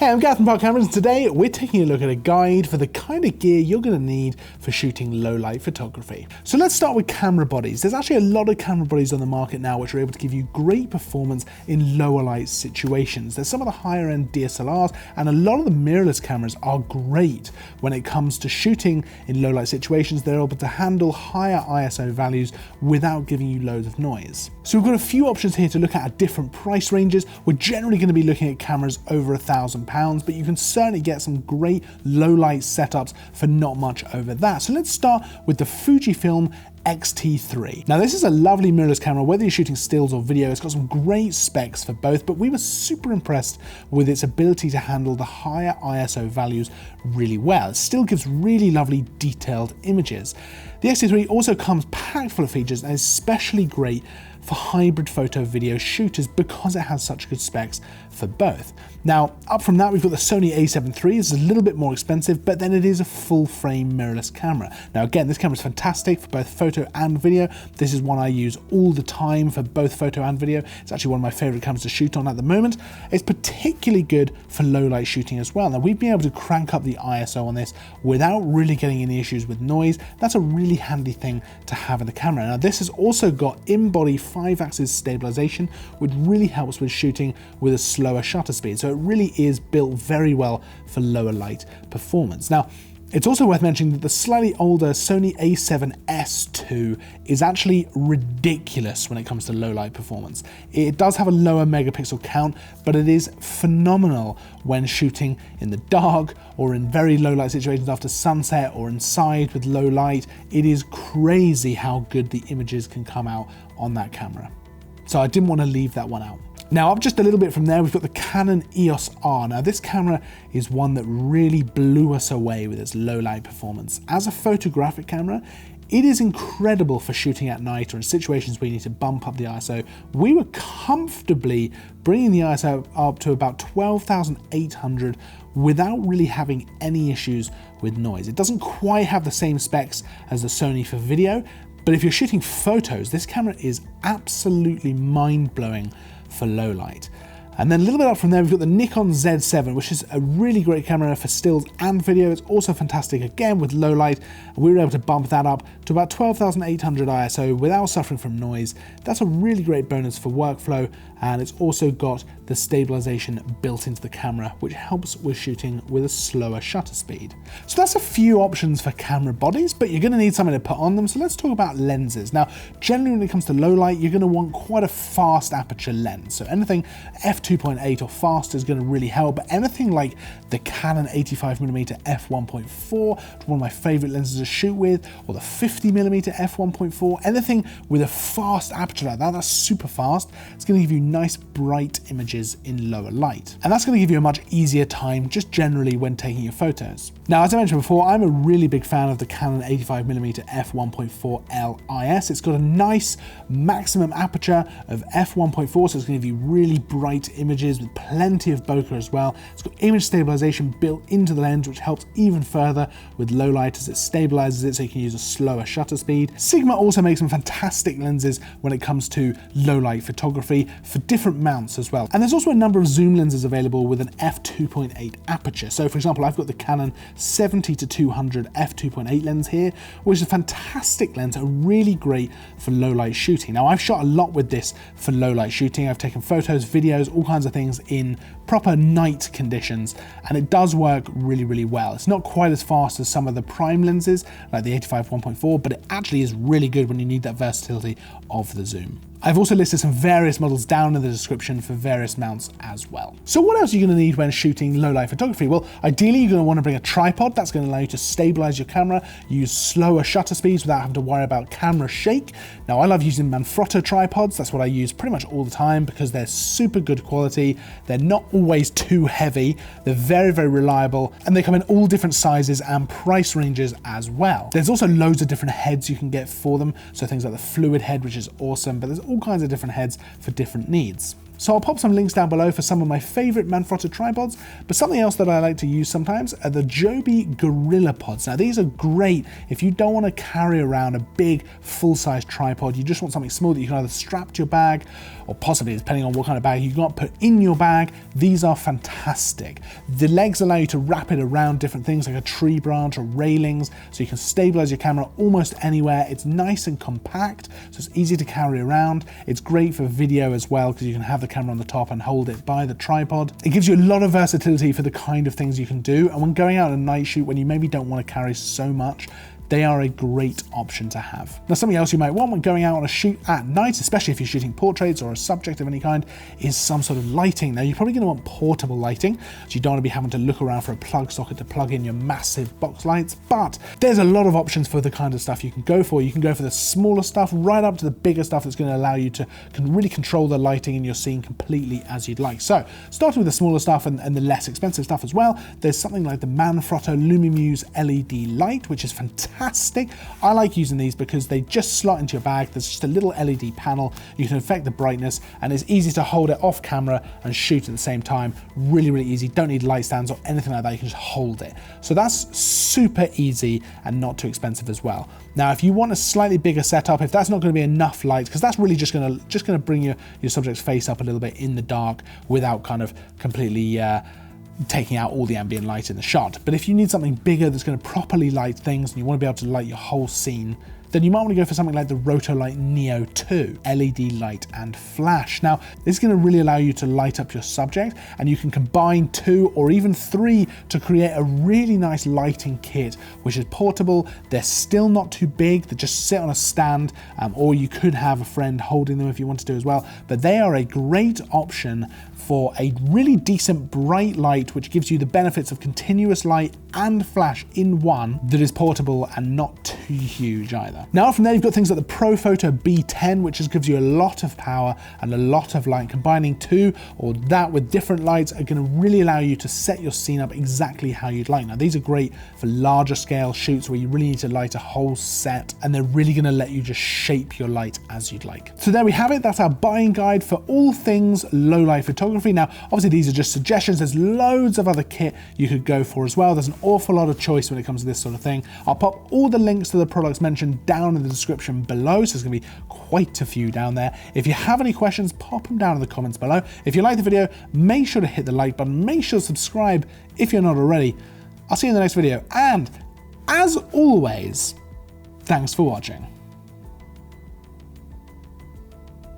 Hey, I'm Gareth from Park Cameras, and today we're taking a look at a guide for the kind of gear you're going to need for shooting low light photography. So let's start with camera bodies. There's actually a lot of camera bodies on the market now which are able to give you great performance in lower light situations. There's some of the higher end DSLRs, and a lot of the mirrorless cameras are great when it comes to shooting in low light situations. They're able to handle higher ISO values without giving you loads of noise. So we've got a few options here to look at different price ranges. We're generally going to be looking at cameras over £1,000, but you can certainly get some great low light setups for not much over that. So let's start with the Fujifilm X-T3. Now this is a lovely mirrorless camera, whether you're shooting stills or video. It's got some great specs for both, but we were super impressed with its ability to handle the higher ISO values really well. It still gives really lovely detailed images. The X-T3 also comes packed full of features and is especially great for hybrid photo video shooters because it has such good specs for both. Now, up from that, we've got the Sony a7 III. This is a little bit more expensive, but then it is a full frame mirrorless camera. Now again, this camera is fantastic for both photo and video. This is one I use all the time for both photo and video. It's actually one of my favorite cameras to shoot on at the moment. It's particularly good for low light shooting as well. Now we've been able to crank up the ISO on this without really getting any issues with noise. That's a really handy thing to have in the camera. Now this has also got in-body 5-axis stabilization, which really helps with shooting with a slower shutter speed. So it really is built very well for lower light performance. Now, it's also worth mentioning that the slightly older Sony a7S II is actually ridiculous when it comes to low light performance. It does have a lower megapixel count, but it is phenomenal when shooting in the dark or in very low light situations after sunset or inside with low light. It is crazy how good the images can come out on that camera. So I didn't want to leave that one out. Now up just a little bit from there, we've got the Canon EOS R. Now this camera is one that really blew us away with its low light performance. As a photographic camera, it is incredible for shooting at night or in situations where you need to bump up the ISO. We were comfortably bringing the ISO up to about 12,800 without really having any issues with noise. It doesn't quite have the same specs as the Sony for video, but if you're shooting photos, this camera is absolutely mind-blowing for low light. And then a little bit up from there, we've got the Nikon Z7, which is a really great camera for stills and video. It's also fantastic again with low light. We were able to bump that up to about 12,800 ISO without suffering from noise. That's a really great bonus for workflow, and it's also got the stabilization built into the camera, which helps with shooting with a slower shutter speed. So that's a few options for camera bodies, but you're going to need something to put on them. So let's talk about lenses. Now, generally when it comes to low light, you're going to want quite a fast aperture lens. So anything f2.8 or faster is going to really help. But anything like the Canon 85mm f1.4, one of my favorite lenses to shoot with, or the 50mm f1.4, anything with a fast aperture like that, that's super fast. It's going to give you nice bright images in lower light. And that's going to give you a much easier time just generally when taking your photos. Now, as I mentioned before, I'm a really big fan of the Canon 85mm f1.4 LIS. It's got a nice maximum aperture of f1.4, so it's going to give you really bright images with plenty of bokeh as well. It's got image stabilization built into the lens, which helps even further with low light as it stabilizes it so you can use a slower shutter speed. Sigma also makes some fantastic lenses when it comes to low light photography for different mounts as well. And there's also a number of zoom lenses available with an f2.8 aperture. So for example, I've got the Canon 70-200 f2.8 lens here, which is a fantastic lens, really great for low light shooting. Now I've shot a lot with this for low light shooting. I've taken photos, videos, all kinds of things in proper night conditions, and it does work really, really well. It's not quite as fast as some of the prime lenses like the 85 1.4, but it actually is really good when you need that versatility of the zoom. I've also listed some various models down in the description for various mounts as well. So what else are you going to need when shooting low light photography? Well, ideally you're going to want to bring a tripod. That's going to allow you to stabilize your camera, use slower shutter speeds without having to worry about camera shake. Now I love using Manfrotto tripods. That's what I use pretty much all the time because they're super good quality. They're not always too heavy. They're very, very reliable, and they come in all different sizes and price ranges as well. There's also loads of different heads you can get for them. So things like the fluid head, which is awesome, but there's all kinds of different heads for different needs. So I'll pop some links down below for some of my favorite Manfrotto tripods, but something else that I like to use sometimes are the Joby Gorilla Pods. Now these are great if you don't want to carry around a big full-size tripod, you just want something small that you can either strap to your bag or possibly, depending on what kind of bag you got, put in your bag. These are fantastic. The legs allow you to wrap it around different things like a tree branch or railings, so you can stabilize your camera almost anywhere. It's nice and compact, so it's easy to carry around. It's great for video as well because you can have the camera on the top and hold it by the tripod. It gives you a lot of versatility for the kind of things you can do, and when going out on a night shoot when you maybe don't want to carry so much, they are a great option to have. Now, something else you might want when going out on a shoot at night, especially if you're shooting portraits or a subject of any kind, is some sort of lighting. Now, you're probably going to want portable lighting, so you don't want to be having to look around for a plug socket to plug in your massive box lights, but there's a lot of options for the kind of stuff you can go for. You can go for the smaller stuff right up to the bigger stuff that's going to allow you to really control the lighting in your scene completely as you'd like. So, starting with the smaller stuff and the less expensive stuff as well, there's something like the Manfrotto Lumimuse LED light, which is fantastic. I like using these because they just slot into your bag. There's just a little LED panel. You can affect the brightness and it's easy to hold it off camera and shoot at the same time. Really, really easy. Don't need light stands or anything like that. You can just hold it. So that's super easy and not too expensive as well. Now, if you want a slightly bigger setup, if that's not going to be enough light, because that's really just going to bring your subject's face up a little bit in the dark without kind of completely taking out all the ambient light in the shot. But if you need something bigger that's going to properly light things and you want to be able to light your whole scene, then you might want to go for something like the Rotolight Neo 2, LED light and flash. Now, this is going to really allow you to light up your subject, and you can combine 2 or even 3 to create a really nice lighting kit, which is portable. They're still not too big. They just sit on a stand, or you could have a friend holding them if you want to do as well. But they are a great option for a really decent bright light, which gives you the benefits of continuous light and flash in one, that is portable and not too huge either. Now from there you've got things like the Profoto B10, which just gives you a lot of power and a lot of light. Combining 2 or that with different lights are going to really allow you to set your scene up exactly how you'd like. Now these are great for larger scale shoots where you really need to light a whole set, and they're really going to let you just shape your light as you'd like. So there we have it. That's our buying guide for all things low light photography. Now obviously these are just suggestions. There's loads of other kit you could go for as well. There's an awful lot of choice when it comes to this sort of thing. I'll pop all the links to the products mentioned down in the description below, so there's going to be quite a few down there. If you have any questions, pop them down in the comments below. If you like the video, make sure to hit the like button, make sure to subscribe if you're not already. I'll see you in the next video, and as always, thanks for watching.